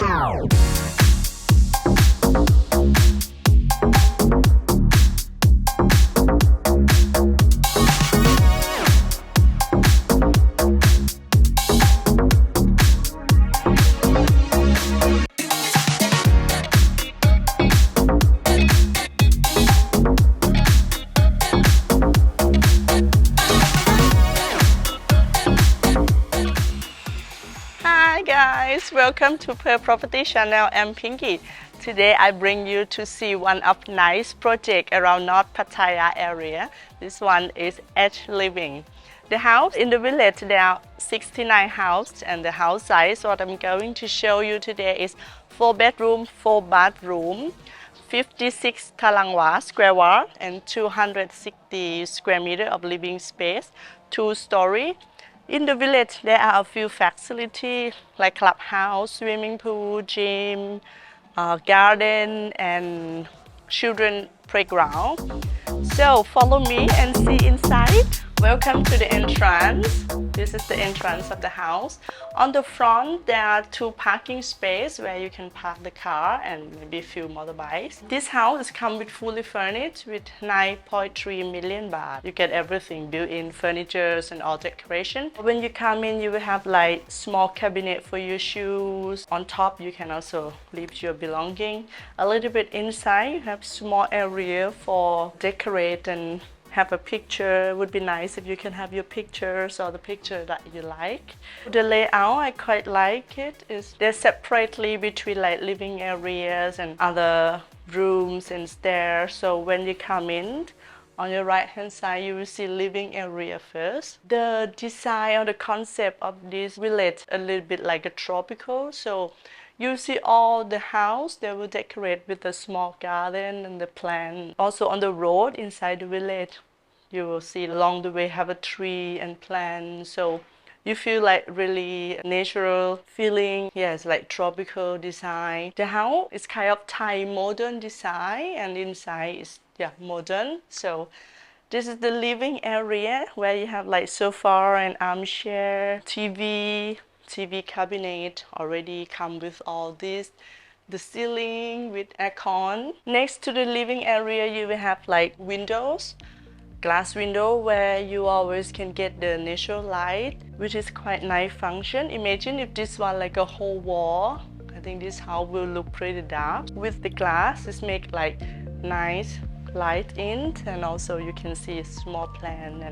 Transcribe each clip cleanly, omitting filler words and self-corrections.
Hi guys, welcome to Per Property Channel. I'm Pinky. Today I bring you to see one of nice project around North Pattaya area. This one is Edge Living. The house in the village, there are 69 houses, and the house size what I'm going to show you today is 4 bedroom, 4 bathroom, 56 Talangwa square wall and 260 square meter of living space, 2-story. In the village, there are a few facilities like clubhouse, swimming pool, gym, garden, and children playground. So follow me and see inside. Welcome to the entrance. This is the entrance of the house. On the front, there are 2 parking spaces where you can park the car and maybe a few motorbikes. This house is come with fully furnished with 9.3 million baht. You get everything, built-in furniture and all decoration. When you come in, you will have like small cabinet for your shoes. On top, you can also leave your belongings. A little bit inside, you have small area for decorate and have a picture. Would be nice if you can have your pictures or the picture that you like. The layout, I quite like it. They're separately between like living areas and other rooms and stairs. So when you come in, on your right hand side, you will see living area first. The design or the concept of this village a little bit like a tropical. So you see all the house, they will decorate with a small garden and the plant. Also on the road inside the village, you will see along the way have a tree and plant. So you feel like really natural feeling. Yes, like tropical design. The house is kind of Thai modern design, and inside is modern. So this is the living area where you have like sofa and armchair, TV cabinet already come with all this. The ceiling with aircon. Next to the living area, you will have like windows, glass window where you always can get the natural light, which is quite nice function. Imagine if this one like a whole wall. I think this house will look pretty dark. With the glass, it's make like nice light in, and also you can see a small plant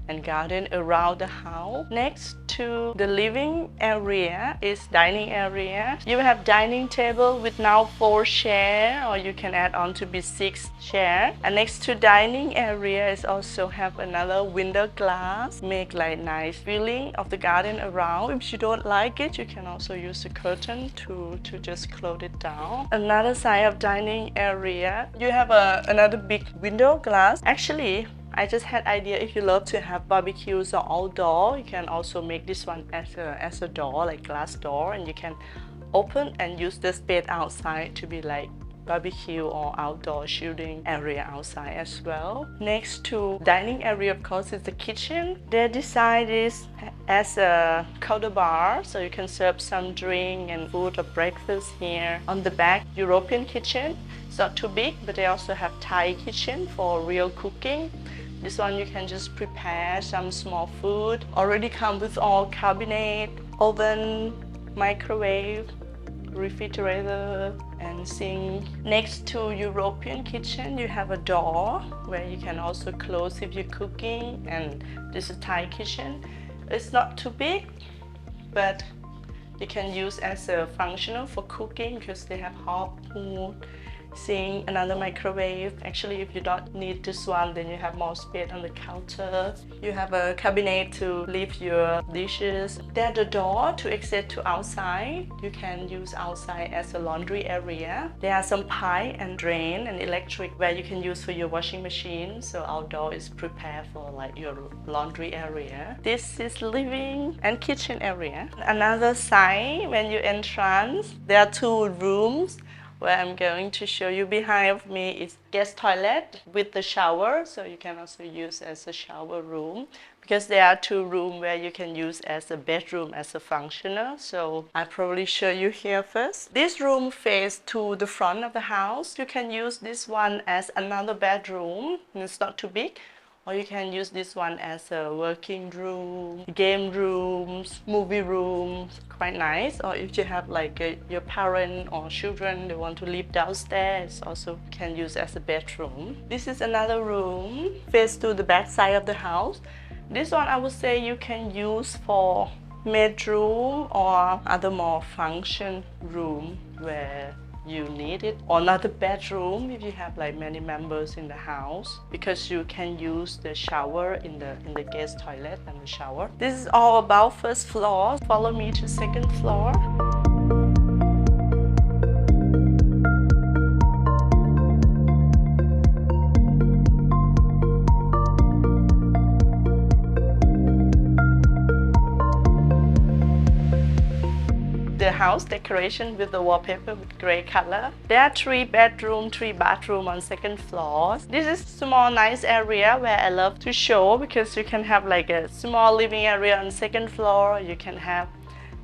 and garden around the house. Next to the living area is dining area. You have dining table with now 4 chairs, or you can add on to be 6 chairs. And next to dining area is also have another window glass, make like nice feeling of the garden around. If you don't like it, you can also use a curtain to just close it down. Another side of dining area, you have another big window glass. Actually, I just had idea if you love to have barbecues or outdoor, you can also make this one as a door, like glass door, and you can open and use the space outside to be like barbecue or outdoor shooting area outside as well. Next to dining area, of course, is the kitchen. Their design is as a counter bar, so you can serve some drink and food or breakfast here. On the back, European kitchen. It's not too big, but they also have Thai kitchen for real cooking. This one you can just prepare some small food. Already come with all cabinet, oven, microwave, refrigerator, and sink. Next to European kitchen, you have a door where you can also close if you're cooking. And this is Thai kitchen. It's not too big, but you can use as a functional for cooking because they have hot food. Sink, another microwave. Actually, if you don't need this one, then you have more space on the counter. You have a cabinet to leave your dishes. There's the door to exit to outside. You can use outside as a laundry area. There are some pipe and drain and electric where you can use for your washing machine. So outdoor is prepared for like your laundry area. This is living and kitchen area. Another side, when you entrance, there are 2 rooms where I'm going to show you. Behind of me is guest toilet with the shower, so you can also use as a shower room, because there are two rooms where you can use as a bedroom as a functional. So I'll probably show you here first. This room faces to the front of the house. You can use this one as another bedroom, and it's not too big. Or you can use this one as a working room, game rooms, movie rooms, quite nice. Or if you have like your parent or children, they want to live downstairs, also can use as a bedroom. This is another room, face to the back side of the house. This one I would say you can use for bedroom or other more function room where you need it, or another bedroom if you have like many members in the house, because you can use the shower in the guest toilet and the shower. This is all about first floor. Follow me to second floor. The house decoration with the wallpaper with gray color. There are 3 bedrooms, 3 bathrooms on second floor. This is small nice area where I love to show, because you can have like a small living area on second floor. You can have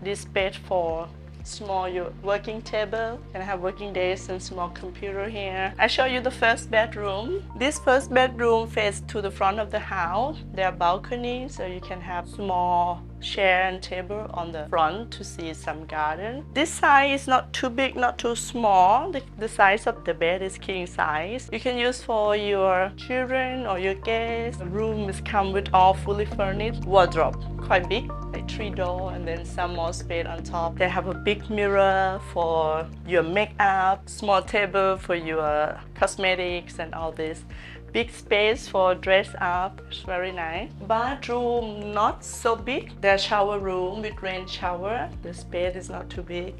this bed for small your working table, you can have working desk and small computer here. I show you the first bedroom. This first bedroom faces to the front of the house. There are balconies, so you can have small chair and table on the front to see some garden. This size is not too big, not too small. The size of the bed is king size. You can use for your children or your guests. The room is come with all fully furnished wardrobe, quite big, like 3 doors, and then some more space on top. They have a big mirror for your makeup, small table for your cosmetics and all this. Big space for dress up, it's very nice. Bathroom not so big. There's shower room with rain shower. The space is not too big,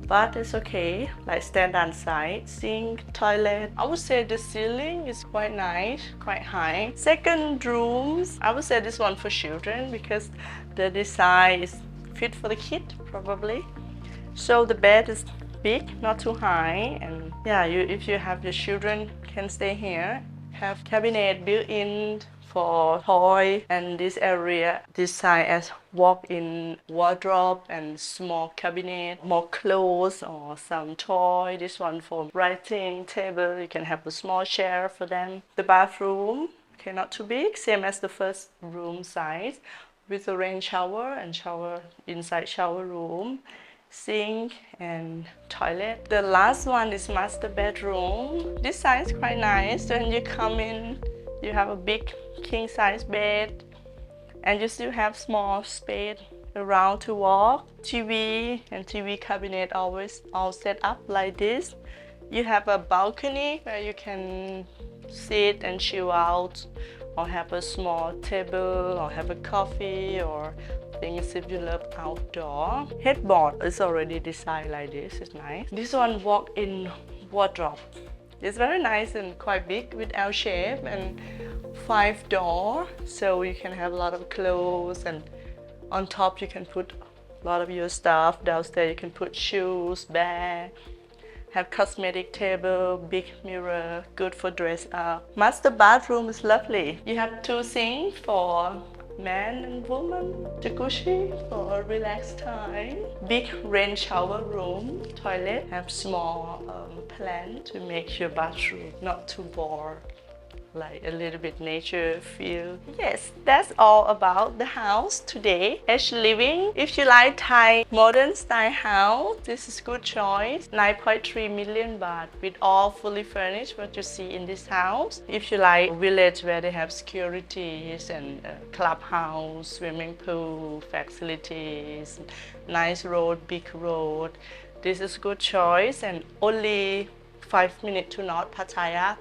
but it's okay, like standard size. Sink, toilet. I would say the ceiling is quite nice, quite high. Second rooms, I would say this one for children, because the design is fit for the kid probably. So the bed is big, not too high, and yeah, if you have your children can stay here. Have cabinet built-in for toy, and this area designed as walk-in wardrobe and small cabinet, more clothes or some toy. This one for writing table. You can have a small chair for them. The bathroom, okay, not too big, same as the first room size, with a rain shower and shower inside shower room. Sink and toilet. The last one is master bedroom. This size is quite nice. When you come in, you have a big king size bed, and you still have small space around to walk. TV and TV cabinet always all set up like this. You have a balcony where you can sit and chill out, or have a small table, or have a coffee, or things if you love outdoor. Headboard is already designed like this, it's nice. This one walk-in wardrobe. It's very nice and quite big with L shape and 5 doors, so you can have a lot of clothes, and on top you can put a lot of your stuff. Downstairs you can put shoes, bag. Have cosmetic table, big mirror, good for dress up. Master bathroom is lovely. You have 2 sinks for man and woman, jacuzzi for relaxed time, big rain shower room, toilet, have small plant to make your bathroom not too bored, like a little bit nature feel. Yes, that's all about the house today. Edge Living. If you like Thai modern style house, this is good choice. 9.3 million baht with all fully furnished what you see in this house. If you like village where they have securities and clubhouse, swimming pool, facilities, nice road, big road, this is good choice. And only 5 minutes to North Pattaya,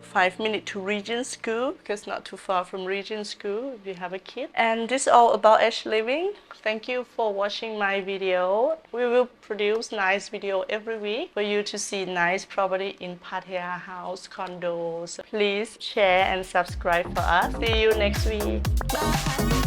5 minutes to Regent School, because not too far from Regent School if you have a kid. And this is all about Edge Living. Thank you for watching my video. We will produce nice video every week for you to see nice property in Pattaya, house, condos. Please share and subscribe for us. See you next week. Bye.